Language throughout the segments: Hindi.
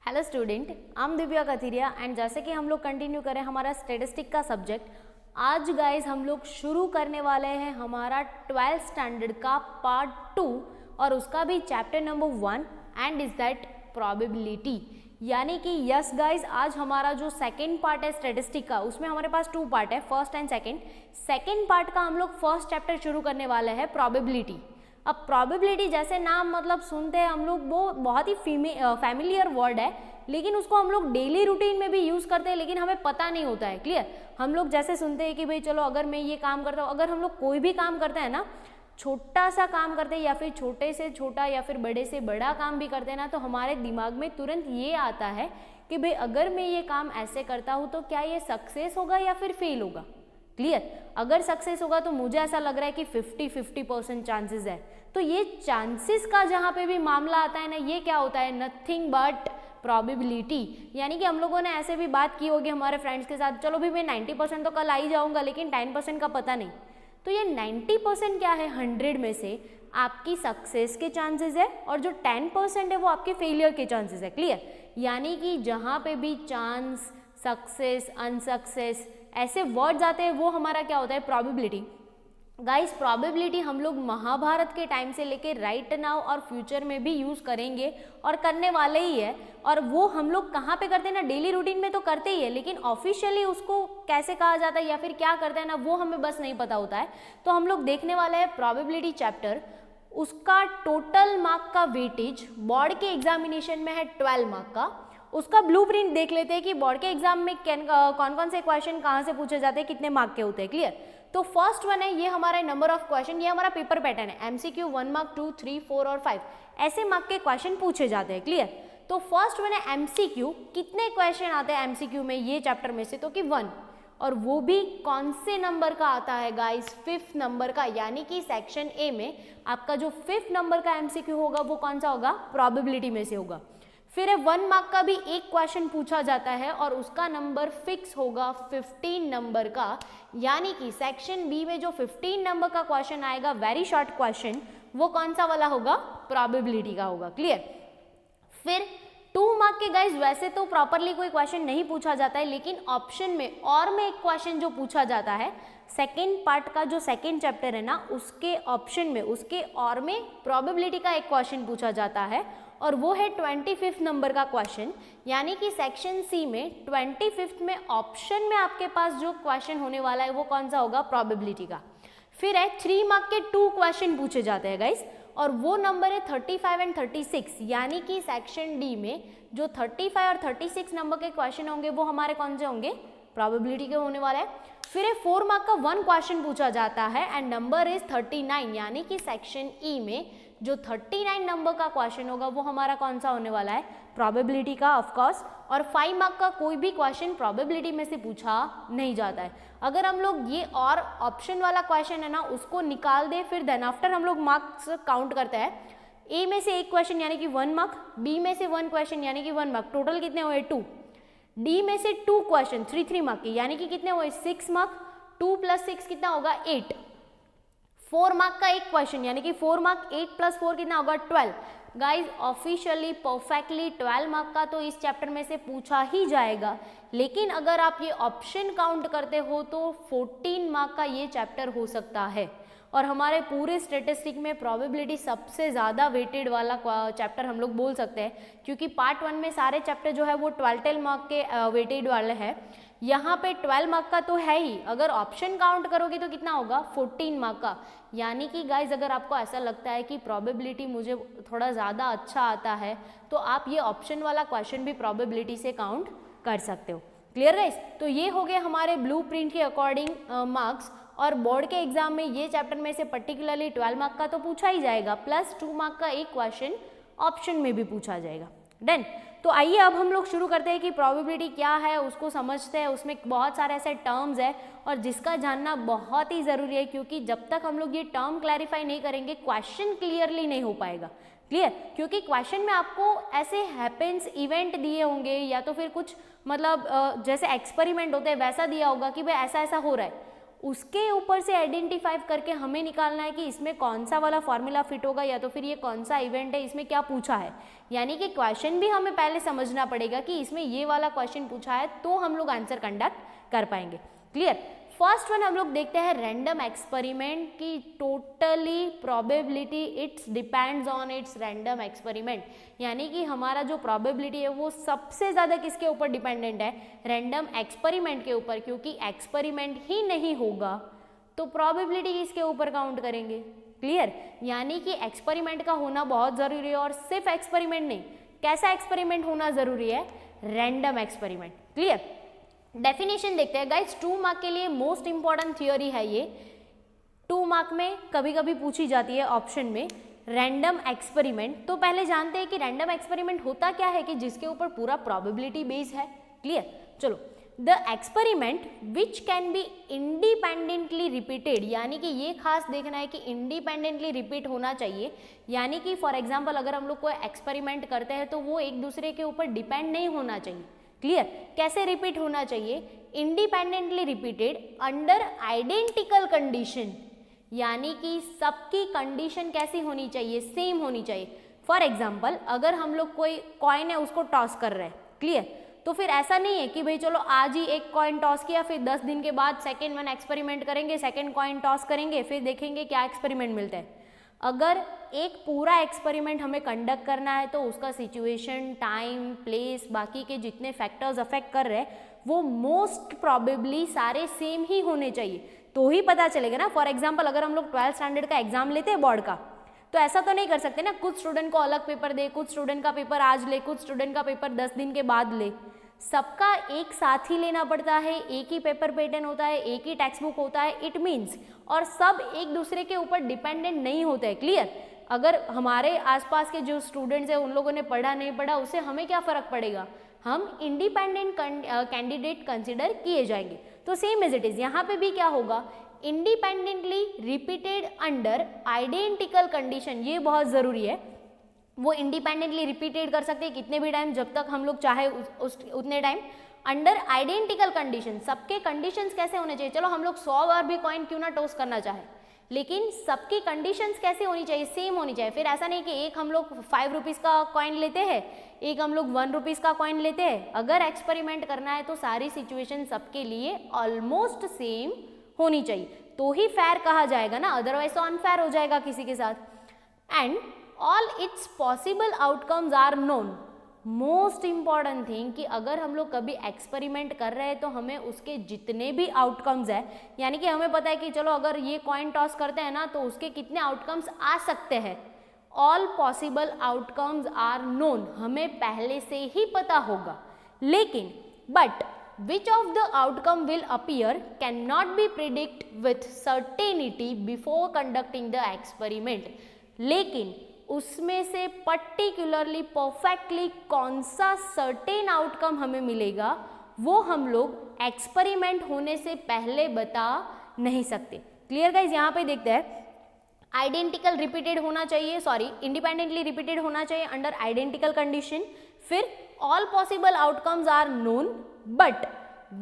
Hello student, I am Divya Kathiria and जैसे कि हम लोग कंटिन्यू करें हमारा स्टैटिस्टिक का सब्जेक्ट, आज गाइस हम लोग शुरू करने वाले हैं हमारा 12th स्टैंडर्ड का पार्ट 2 और उसका भी chapter number 1 and is that probability. यानी कि यस गाइस, आज हमारा जो सेकेंड पार्ट है स्टैटिस्टिक का, उसमें हमारे पास 2 पार्ट है, फर्स्ट एंड सेकेंड पार्ट का हम लोग फर्स्ट चैप्टर शुरू करने वाले हैं प्रोबेबिलिटी। अब प्रोबेबिलिटी जैसे नाम मतलब सुनते हैं हम लोग, वो बहुत ही फैमिलियर वर्ड है, लेकिन उसको हम लोग डेली रूटीन में भी यूज़ करते हैं, लेकिन हमें पता नहीं होता है। क्लियर? हम लोग जैसे सुनते हैं कि भाई चलो अगर मैं ये काम करता हूँ, अगर हम लोग कोई भी काम करते हैं ना, छोटा सा काम करते हैं या फिर छोटे से छोटा या फिर बड़े से बड़ा काम भी करते हैं ना, तो हमारे दिमाग में तुरंत ये आता है कि भाई अगर मैं ये काम ऐसे करता हूँ तो क्या ये सक्सेस होगा या फिर फेल होगा। क्लियर? अगर सक्सेस होगा तो मुझे ऐसा लग रहा है कि 50-50% चांसेस है। तो ये चांसेस का जहाँ पे भी मामला आता है ना, ये क्या होता है, नथिंग बट प्रोबेबिलिटी। यानी कि हम लोगों ने ऐसे भी बात की होगी हमारे फ्रेंड्स के साथ, चलो भी मैं 90% तो कल आ ही जाऊँगा, लेकिन 10% का पता नहीं। तो ये 90% क्या है, 100 में से आपकी सक्सेस के चांसेस है और जो 10% है वो आपके फेलियर के चांसेस है। क्लियर? यानी कि जहाँ पे भी चांस, सक्सेस, अनसक्सेस ऐसे वर्ड्स आते हैं वो हमारा क्या होता है, प्रोबेबिलिटी। गाइस, प्रोबेबिलिटी हम लोग महाभारत के टाइम से लेके राइट नाउ और फ्यूचर में भी यूज़ करेंगे और करने वाले ही है। और वो हम लोग कहाँ पे करते हैं ना, डेली रूटीन में तो करते ही है, लेकिन ऑफिशियली उसको कैसे कहा जाता है या फिर क्या करते हैं ना, वो हमें बस नहीं पता होता है। तो हम लोग देखने वाले हैं प्रोबेबिलिटी चैप्टर, उसका टोटल मार्क का वेटेज बोर्ड के एग्जामिनेशन में है 12 मार्क का। उसका ब्लूप्रिंट देख लेते हैं कि बोर्ड के एग्जाम में कौन कौन से क्वेश्चन कहाँ से पूछे जाते हैं, कितने मार्क के होते हैं। क्लियर? तो फर्स्ट वन है, ये हमारा नंबर ऑफ क्वेश्चन, ये हमारा पेपर पैटर्न है, एमसीक्यू 1 मार्क 2 3 4 और 5 ऐसे मार्क के क्वेश्चन पूछे जाते हैं। क्लियर? तो फर्स्ट वन है एमसीक्यू, कितने क्वेश्चन आते हैं एमसीक्यू में ये चैप्टर में से, तो कि 1, और वो भी कौन से नंबर का आता है गाइस, 5th नंबर का। यानी कि सेक्शन ए में आपका जो 5th नंबर का एमसीक्यू होगा वो कौन सा होगा, प्रोबेबिलिटी में से होगा। फिर 1 मार्क का भी एक क्वेश्चन पूछा जाता है और उसका नंबर फिक्स होगा 15 नंबर का। यानी कि सेक्शन बी में जो 15 नंबर का क्वेश्चन आएगा, वेरी शॉर्ट क्वेश्चन, वो कौन सा वाला होगा, प्रोबेबिलिटी का होगा। क्लियर? फिर 2 मार्क के गाइज वैसे तो प्रॉपरली कोई क्वेश्चन नहीं पूछा जाता है, लेकिन ऑप्शन में और में एक क्वेश्चन जो पूछा जाता है, सेकेंड पार्ट का जो सेकेंड चैप्टर है ना, उसके ऑप्शन में, उसके और में प्रोबेबिलिटी का एक क्वेश्चन पूछा जाता है और वो है 25th नंबर का क्वेश्चन। यानी कि सेक्शन सी में 25th में ऑप्शन में आपके पास जो क्वेश्चन होने वाला है वो कौन सा होगा, प्रोबेबिलिटी का। फिर है 3 मार्क के 2 क्वेश्चन पूछे जाते हैं गाइस, और वो नंबर है 35 एंड 36। यानी कि सेक्शन डी में जो 35 और 36 नंबर के क्वेश्चन होंगे वो हमारे कौन से होंगे, प्रोबेबिलिटी के होने वाला है। फिर 4 मार्क का 1 क्वेश्चन पूछा जाता है एंड नंबर इज 39। यानी कि सेक्शन ई में जो 39 नंबर का क्वेश्चन होगा वो हमारा कौन सा होने वाला है, प्रोबेबिलिटी का ऑफकोर्स। और 5 मार्क का कोई भी क्वेश्चन प्रोबेबिलिटी में से पूछा नहीं जाता है। अगर हम लोग ये और ऑप्शन वाला क्वेश्चन है ना उसको निकाल दें, फिर देन आफ्टर हम लोग मार्क्स काउंट करते हैं। ए में से एक क्वेश्चन यानी कि 1 मार्क, बी में से 1 क्वेश्चन यानी कि 1 मार्क, टोटल कितने हुए 2। डी में से 2 क्वेश्चन 3 मार्क के यानी कि कितने हुए 6 मार्क, 2 + 6 कितना होगा 8। 4 मार्क का एक क्वेश्चन यानी कि 4 मार्क, 8 + 4 कितना होगा 12। गाइज ऑफिशियली परफेक्टली 12 मार्क का तो इस चैप्टर में से पूछा ही जाएगा, लेकिन अगर आप ये ऑप्शन काउंट करते हो तो 14 मार्क का ये चैप्टर हो सकता है। और हमारे पूरे स्टैटिस्टिक में प्रोबेबिलिटी सबसे ज़्यादा वेटेड वाला चैप्टर हम लोग बोल सकते हैं, क्योंकि पार्ट 1 में सारे चैप्टर जो है वो 12 मार्क के वेटेड वाले हैं। यहाँ पे 12 मार्क का तो है ही, अगर ऑप्शन काउंट करोगे तो कितना होगा 14 मार्क का। यानी कि गाइज अगर आपको ऐसा लगता है कि प्रोबेबिलिटी मुझे थोड़ा ज़्यादा अच्छा आता है, तो आप ये ऑप्शन वाला क्वेश्चन भी प्रोबेबिलिटी से काउंट कर सकते हो। Clear guys? तो ये हो गए हमारे ब्लूप्रिंट के अकॉर्डिंग मार्क्स। और बोर्ड के एग्जाम में ये चैप्टर में से पर्टिकुलरली 12 मार्क का तो पूछा ही जाएगा, प्लस 2 मार्क का एक क्वेश्चन ऑप्शन में भी पूछा जाएगा। डन? तो आइए अब हम लोग शुरू करते हैं कि प्रोबेबिलिटी क्या है, उसको समझते हैं। उसमें बहुत सारे ऐसे टर्म्स है और जिसका जानना बहुत ही ज़रूरी है, क्योंकि जब तक हम लोग ये टर्म क्लैरिफाई नहीं करेंगे क्वेश्चन क्लियरली नहीं हो पाएगा। क्लियर? क्योंकि क्वेश्चन में आपको ऐसे हैपेंस इवेंट दिए होंगे या तो फिर कुछ मतलब जैसे एक्सपेरिमेंट होते हैं वैसा दिया होगा कि भाई ऐसा ऐसा हो रहा है, उसके ऊपर से आइडेंटिफाई करके हमें निकालना है कि इसमें कौन सा वाला फॉर्मूला फिट होगा या तो फिर ये कौन सा इवेंट है, इसमें क्या पूछा है। यानी कि क्वेश्चन भी हमें पहले समझना पड़ेगा कि इसमें ये वाला क्वेश्चन पूछा है तो हम लोग आंसर कंडक्ट कर पाएंगे। क्लियर। फर्स्ट वन हम लोग देखते हैं रैंडम एक्सपेरिमेंट की totally probability it's depends on it's random experiment, यानी कि हमारा जो प्रोबेबिलिटी है वो सबसे ज़्यादा किसके ऊपर डिपेंडेंट है, रैंडम एक्सपेरिमेंट के ऊपर, क्योंकि एक्सपेरिमेंट ही नहीं होगा तो प्रोबेबिलिटी किसके ऊपर काउंट करेंगे। क्लियर। यानी कि एक्सपेरिमेंट का होना बहुत ज़रूरी है, और सिर्फ एक्सपेरिमेंट नहीं, कैसा एक्सपेरिमेंट होना ज़रूरी है, रैंडम एक्सपेरिमेंट। क्लियर। डेफिनेशन देखते हैं गाइस, 2 मार्क के लिए मोस्ट इंपॉर्टेंट थियोरी है ये, 2 मार्क में कभी कभी पूछी जाती है ऑप्शन में, रैंडम एक्सपेरिमेंट। तो पहले जानते हैं कि रैंडम एक्सपेरिमेंट होता क्या है, कि जिसके ऊपर पूरा प्रोबेबिलिटी बेस है। क्लियर। चलो, the experiment which can be independently repeated, यानी कि ये खास देखना है कि इंडिपेंडेंटली रिपीट होना चाहिए, यानी कि फॉर एग्जाम्पल अगर हम लोग कोई एक्सपेरिमेंट करते हैं तो वो एक दूसरे के ऊपर डिपेंड नहीं होना चाहिए। क्लियर। कैसे रिपीट होना चाहिए, independently repeated under identical condition, यानी कि सबकी कंडीशन कैसी होनी चाहिए, सेम होनी चाहिए। फॉर एग्जाम्पल अगर हम लोग कोई कॉइन है उसको टॉस कर रहे हैं, क्लियर, तो फिर ऐसा नहीं है कि भाई चलो आज ही एक कॉइन टॉस किया, फिर 10 दिन के बाद सेकेंड वन एक्सपेरिमेंट करेंगे, सेकेंड कॉइन टॉस करेंगे, फिर देखेंगे क्या एक्सपेरिमेंट मिलता है। अगर एक पूरा एक्सपेरिमेंट हमें कंडक्ट करना है तो उसका सिचुएशन, टाइम, प्लेस, बाकी के जितने फैक्टर्स अफेक्ट कर रहे हैं वो मोस्ट प्रॉबेबली सारे सेम ही होने चाहिए, तो ही पता चलेगा ना। फॉर एग्जांपल अगर हम लोग 12th स्टैंडर्ड का एग्जाम लेते हैं बोर्ड का, तो ऐसा तो नहीं कर सकते ना, कुछ स्टूडेंट को अलग पेपर दे, कुछ स्टूडेंट का पेपर आज ले, कुछ स्टूडेंट का पेपर 10 दिन के बाद ले, सबका एक साथ ही लेना पड़ता है, एक ही पेपर पैटर्न होता है, एक ही टेक्स्ट बुक होता है, इट मीन्स, और सब एक दूसरे के ऊपर डिपेंडेंट नहीं होते हैं। क्लियर। अगर हमारे आसपास के जो स्टूडेंट्स हैं उन लोगों ने पढ़ा नहीं पढ़ा उससे हमें क्या फ़र्क पड़ेगा, हम इंडिपेंडेंट कैंडिडेट कंसिडर किए जाएंगे। तो सेम एज इट इज़ यहाँ पे भी क्या होगा, independently repeated under identical condition, ये बहुत ज़रूरी है। वो इंडिपेंडेंटली रिपीटेड कर सकते हैं कितने भी टाइम, जब तक हम लोग चाहे उतने टाइम, अंडर आइडेंटिकल कंडीशन। सबके कंडीशंस कैसे होने चाहिए, चलो हम लोग 100 बार भी कॉइन क्यों ना टॉस करना चाहे, लेकिन सबकी कंडीशंस कैसे होनी चाहिए, सेम होनी चाहिए। फिर ऐसा नहीं कि एक हम लोग 5 रुपीज़ का कॉइन लेते हैं, एक हम लोग 1 रुपीज़ का कॉइन लेते हैं। अगर एक्सपेरिमेंट करना है तो सारी सिचुएशन सबके लिए ऑलमोस्ट सेम होनी चाहिए, तो ही फेयर कहा जाएगा ना, अदरवाइज तो अनफेयर हो जाएगा किसी के साथ। And all its possible outcomes are known. Most important thing कि अगर हम लोग कभी एक्सपेरिमेंट कर रहे हैं तो हमें उसके जितने भी आउटकम्स है, यानी कि हमें पता है कि चलो अगर ये कॉइन टॉस करते हैं ना तो उसके कितने आउटकम्स आ सकते हैं, all possible outcomes are known, हमें पहले से ही पता होगा। लेकिन but which of the outcome will appear cannot be predict with certainty before conducting the experiment। लेकिन उसमें से पर्टिकुलरली परफेक्टली कौन सा सर्टेन आउटकम हमें मिलेगा वो हम लोग एक्सपेरिमेंट होने से पहले बता नहीं सकते। Clear guys. यहाँ पे देखते हैं आइडेंटिकल रिपीटेड होना चाहिए, सॉरी इंडिपेंडेंटली रिपीटेड होना चाहिए अंडर आइडेंटिकल कंडीशन, फिर all possible outcomes are known, but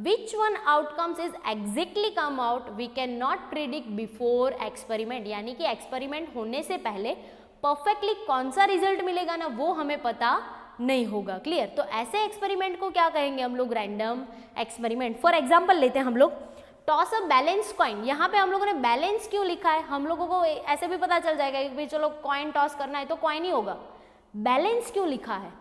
which one outcomes is exactly come out we cannot predict before experiment, यानी कि एक्सपेरिमेंट होने से पहले परफेक्टली कौन सा रिजल्ट मिलेगा ना वो हमें पता नहीं होगा। क्लियर। तो ऐसे एक्सपेरिमेंट को क्या कहेंगे हम लोग, रैंडम एक्सपेरिमेंट। फॉर एग्जाम्पल लेते हैं हम लोग टॉस अ बैलेंस कॉइन। यहाँ पे हम लोगों ने बैलेंस क्यों लिखा है, हम लोगों को ऐसे भी पता चल जाएगा कि भाई चलो कॉइन टॉस करना है तो कॉइन ही होगा। बैलेंस क्यों लिखा है,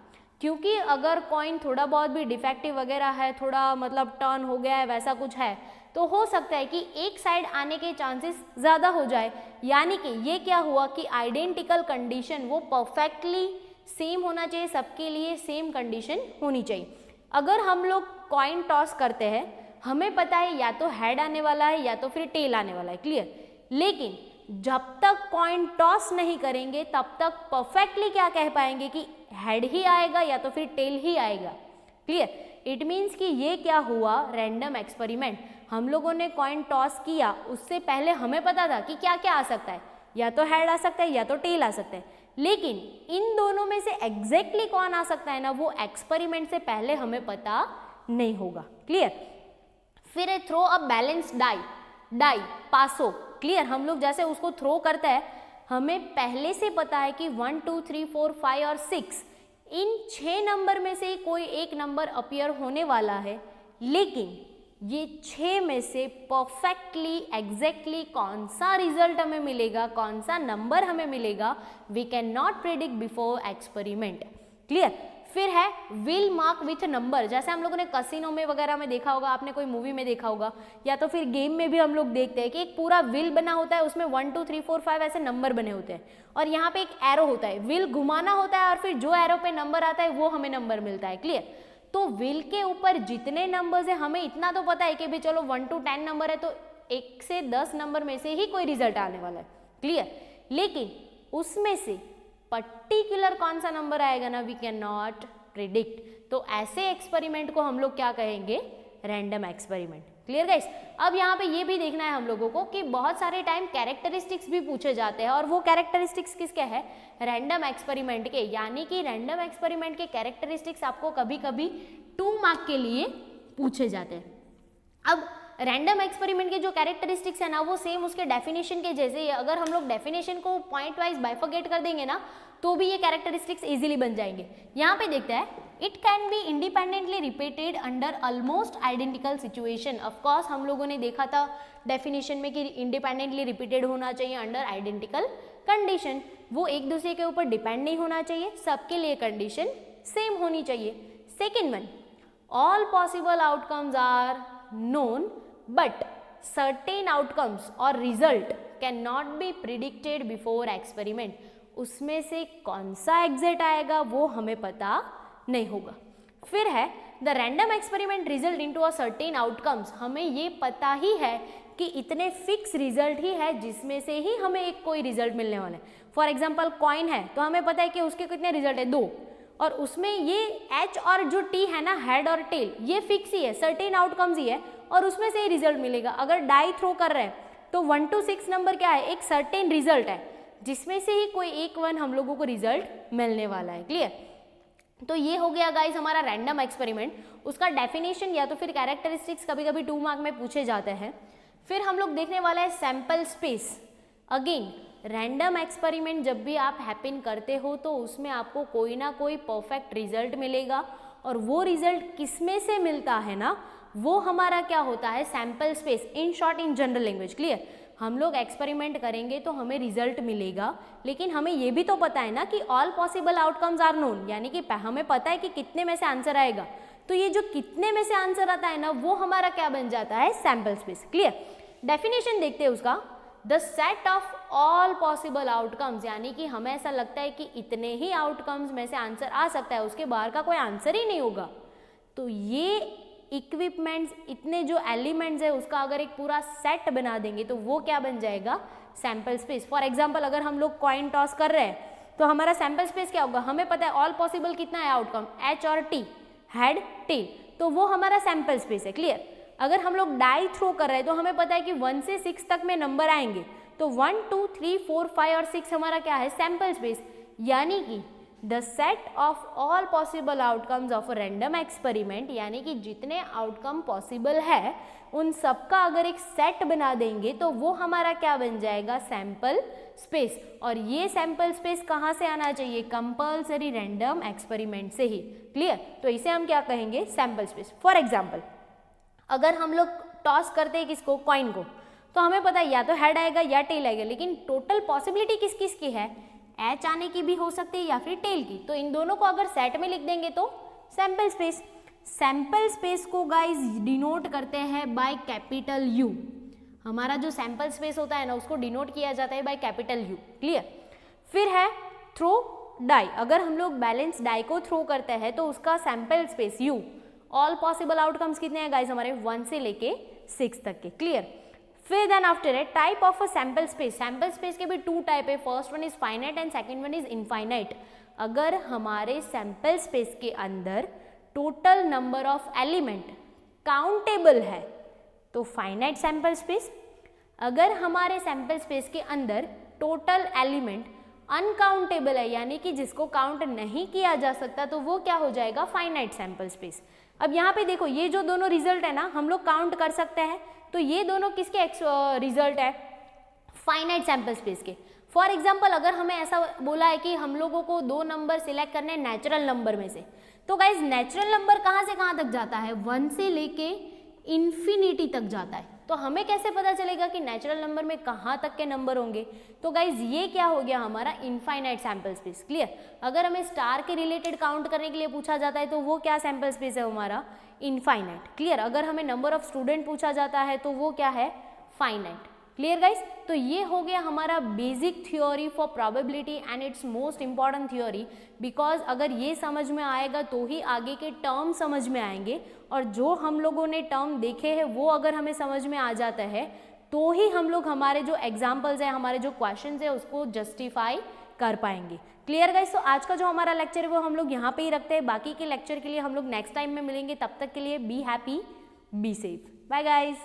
क्योंकि अगर कॉइन थोड़ा बहुत भी डिफेक्टिव वगैरह है, थोड़ा मतलब टर्न हो गया है, वैसा कुछ है, तो हो सकता है कि एक साइड आने के चांसेस ज़्यादा हो जाए। यानी कि ये क्या हुआ कि आइडेंटिकल कंडीशन वो परफेक्टली सेम होना चाहिए, सबके लिए सेम कंडीशन होनी चाहिए। अगर हम लोग कॉइन टॉस करते हैं, हमें पता है या तो हेड आने वाला है या तो फिर टेल आने वाला है। क्लियर। लेकिन जब तक कॉइन टॉस नहीं करेंगे तब तक परफेक्टली क्या कह पाएंगे कि हेड ही आएगा या तो फिर टेल ही आएगा। क्लियर। इट मीन्स कि ये क्या हुआ, रैंडम एक्सपेरिमेंट। हम लोगों ने कॉइन टॉस किया, उससे पहले हमें पता था कि क्या क्या आ सकता है, या तो हेड आ सकता है या तो टेल आ सकता है, लेकिन इन दोनों में से एग्जैक्टली कौन आ सकता है ना वो एक्सपेरिमेंट से पहले हमें पता नहीं होगा। क्लियर। फिर throw a balance die. Die, पासो, क्लियर। हम लोग जैसे उसको थ्रो करते हैं, हमें पहले से पता है कि 1 2 3 4 5 और 6 इन 6 नंबर में से कोई एक नंबर अपीयर होने वाला है, लेकिन ये 6 में से परफेक्टली एग्जैक्टली कौन सा रिजल्ट हमें मिलेगा, कौन सा नंबर हमें मिलेगा, we can not predict before experiment, clear. फिर है विल मार्क विथ नंबर, जैसे हम लोगों ने कसिनो में वगैरह में देखा होगा, आपने कोई मूवी में देखा होगा, या तो फिर गेम में भी हम लोग देखते हैं कि एक पूरा विल बना होता है, उसमें 1 2 3 4 5 ऐसे नंबर बने होते हैं, और यहाँ पे एक एरो होता है, विल घुमाना होता है और फिर जो एरो पे नंबर आता है वो हमें नंबर मिलता है, क्लियर। तो विल के ऊपर जितने नंबर्स है, हमें इतना तो पता है कि भाई चलो 1 to 10 नंबर है, तो 1 से 10 नंबर में से ही कोई रिजल्ट आने वाला है, क्लियर। लेकिन उसमें से पर्टिकुलर कौन सा नंबर आएगा ना, वी कैन नॉट प्रिडिक्ट। तो ऐसे एक्सपेरिमेंट को हम लोग क्या कहेंगे, रैंडम एक्सपेरिमेंट, क्लियर गाइस। अब यहाँ पे ये भी देखना है हम लोगों को कि बहुत सारे टाइम कैरेक्टरिस्टिक्स भी पूछे जाते हैं, और वो कैरेक्टरिस्टिक्स किसके हैं, रैंडम एक्सपेरिमेंट के। यानी कि रैंडम एक्सपेरिमेंट के कैरेक्टरिस्टिक्स आपको कभी कभी 2 मार्क के लिए पूछे जाते हैं। अब रैंडम एक्सपेरिमेंट के जो कैरेक्टरिस्टिक्स है ना, वो सेम उसके डेफिनेशन के जैसे ही है। अगर हम लोग डेफिनेशन को पॉइंट वाइज बाइफरगेट कर देंगे ना, तो भी ये कैरेक्टरिस्टिक्स इजीली बन जाएंगे। यहाँ पे देखते हैं, it can be independently repeated under almost identical situation. Of course हम लोगों ने देखा था डेफिनेशन में कि इंडिपेंडेंटली रिपीटेड होना चाहिए अंडर आइडेंटिकल कंडीशन, वो एक दूसरे के ऊपर डिपेंड नहीं होना चाहिए, सबके लिए कंडीशन सेम होनी चाहिए। Second one, all possible outcomes are known but certain outcomes or result cannot be predicted before experiment। उसमें से कौन सा एग्जिट आएगा वो हमें पता नहीं होगा। फिर है the random experiment result into a certain outcomes. हमें ये पता ही है कि इतने फिक्स रिजल्ट ही है जिसमें से ही हमें एक कोई रिजल्ट मिलने वाला है। फॉर एग्जाम्पल कॉइन है तो हमें पता है कि उसके कितने रिजल्ट है, 2, और उसमें ये एच और जो टी है ना, हेड और टेल, ये फिक्स ही है, सर्टेन आउटकम्स ही है, और उसमें से ही रिजल्ट मिलेगा। अगर डाई थ्रो कर रहे हैं तो 1 to 6 नंबर क्या है, एक सर्टेन रिजल्ट है जिसमें से ही कोई एक वन हम लोगों को रिजल्ट मिलने वाला है, क्लियर। तो ये हो गया गाइस हमारा रैंडम एक्सपेरिमेंट। उसका डेफिनेशन या तो फिर कैरेक्टरिस्टिक्स कभी कभी 2 मार्क में पूछे जाते हैं। फिर हम लोग देखने वाला है sample space. Again random experiment जब भी आप हैपन करते हो तो उसमें आपको कोई ना कोई परफेक्ट रिजल्ट मिलेगा, और वो रिजल्ट किसमें से मिलता है ना, वो हमारा क्या होता है, sample space. In short, in general language, clear. हम लोग एक्सपेरिमेंट करेंगे तो हमें रिजल्ट मिलेगा, लेकिन हमें ये भी तो पता है ना कि all possible outcomes are known, यानी कि हमें पता है कि कितने में से आंसर आएगा। तो ये जो कितने में से आंसर आता है ना, वो हमारा क्या बन जाता है, सैंपल स्पेस, क्लियर। डेफिनेशन देखते हैं उसका, the set of all possible outcomes, यानी कि हमें ऐसा लगता है कि इतने ही आउटकम्स में से आंसर आ सकता है, उसके बाहर का कोई आंसर ही नहीं होगा। तो ये इक्विपमेंट्स, इतने जो एलिमेंट्स है उसका अगर एक पूरा सेट बना देंगे तो वो क्या बन जाएगा, सैंपल स्पेस। फॉर एग्जांपल अगर हम लोग कॉइन टॉस कर रहे हैं तो हमारा सैंपल स्पेस क्या होगा, हमें पता है ऑल पॉसिबल कितना है आउटकम, एच और टी, हेड टेल, तो वो हमारा सैंपल स्पेस है, क्लियर। अगर हम लोग डाई थ्रो कर रहे हैं तो हमें पता है कि 1 से 6 तक में नंबर आएंगे, तो 1 2 3 4 5 और 6 हमारा क्या है, सैंपल स्पेस। यानी कि the set of all possible outcomes of random experiment, यानी कि जितने आउटकम पॉसिबल है उन सबका अगर एक सेट बना देंगे तो वो हमारा क्या बन जाएगा, सैंपल स्पेस। और ये सैंपल स्पेस कहाँ से आना चाहिए, कंपल्सरी रैंडम एक्सपेरिमेंट से ही, क्लियर। तो इसे हम क्या कहेंगे, सैंपल स्पेस। फॉर एग्जाम्पल अगर हम लोग टॉस करते हैं किसको, कॉइन को, तो हमें पता है या तो हेड आएगा या टेल आएगा, लेकिन टोटल पॉसिबिलिटी किस किस की है, एच आने की भी हो सकती है या फिर टेल की। तो इन दोनों को अगर सेट में लिख देंगे तो सैंपल स्पेस। सैंपल स्पेस को गाइस डिनोट करते हैं बाय कैपिटल यू। हमारा जो सैंपल स्पेस होता है ना, उसको डिनोट किया जाता है बाय कैपिटल यू, क्लियर। फिर है थ्रो डाई। अगर हम लोग बैलेंस डाई को थ्रो करते हैं तो उसका sample space you. All possible outcomes कितने हैं गाइस हमारे, 1 से लेके 6 तक के, क्लियर। फिर देन आफ्टर है type of a sample space. Sample space के भी 2 टाइप है, first one is finite and second one is infinite. अगर हमारे सैंपल स्पेस के अंदर total number of element countable है तो फाइनाइट सैंपल स्पेस। अगर हमारे सैंपल स्पेस के अंदर टोटल एलिमेंट अनकाउंटेबल है यानी कि जिसको काउंट नहीं किया जा सकता, तो वो क्या हो जाएगा, फाइनाइट सैंपल स्पेस। अब यहाँ पे देखो ये जो दोनों रिजल्ट है ना हम लोग काउंट कर सकते हैं, तो ये दोनों किसके रिजल्ट है, फाइनाइट सैंपल स्पेस के। फॉर एग्जाम्पल अगर हमें ऐसा बोला है कि हम लोगों को 2 नंबर सिलेक्ट करने हैं नेचुरल नंबर में से, तो गाइज नेचुरल नंबर कहाँ से कहाँ तक जाता है, 1 से लेके इन्फिनिटी तक जाता है। तो हमें कैसे पता चलेगा कि नेचुरल नंबर में कहाँ तक के नंबर होंगे, तो गाइज ये क्या हो गया हमारा इनफाइनाइट सैंपल स्पेस। क्लियर। अगर हमें स्टार के रिलेटेड काउंट करने के लिए पूछा जाता है तो वो क्या सैंपल स्पेस है हमारा, इनफाइनाइट। क्लियर। अगर हमें नंबर ऑफ स्टूडेंट पूछा जाता है तो वो क्या है, फाइनाइट। Clear guys. तो ये हो गया हमारा basic theory for probability and it's most important theory, because अगर ये समझ में आएगा तो ही आगे के टर्म समझ में आएंगे, और जो हम लोगों ने टर्म देखे हैं वो अगर हमें समझ में आ जाता है तो ही हम लोग हमारे जो एग्जाम्पल्स हैं, हमारे जो क्वेश्चंस हैं उसको जस्टिफाई कर पाएंगे। Clear guys. तो आज का जो हमारा लेक्चर है वो हम लोग यहाँ पे ही रखते हैं, बाकी के लेक्चर के लिए हम लोग नेक्स्ट टाइम में मिलेंगे। तब तक के लिए be happy, be safe, bye guys.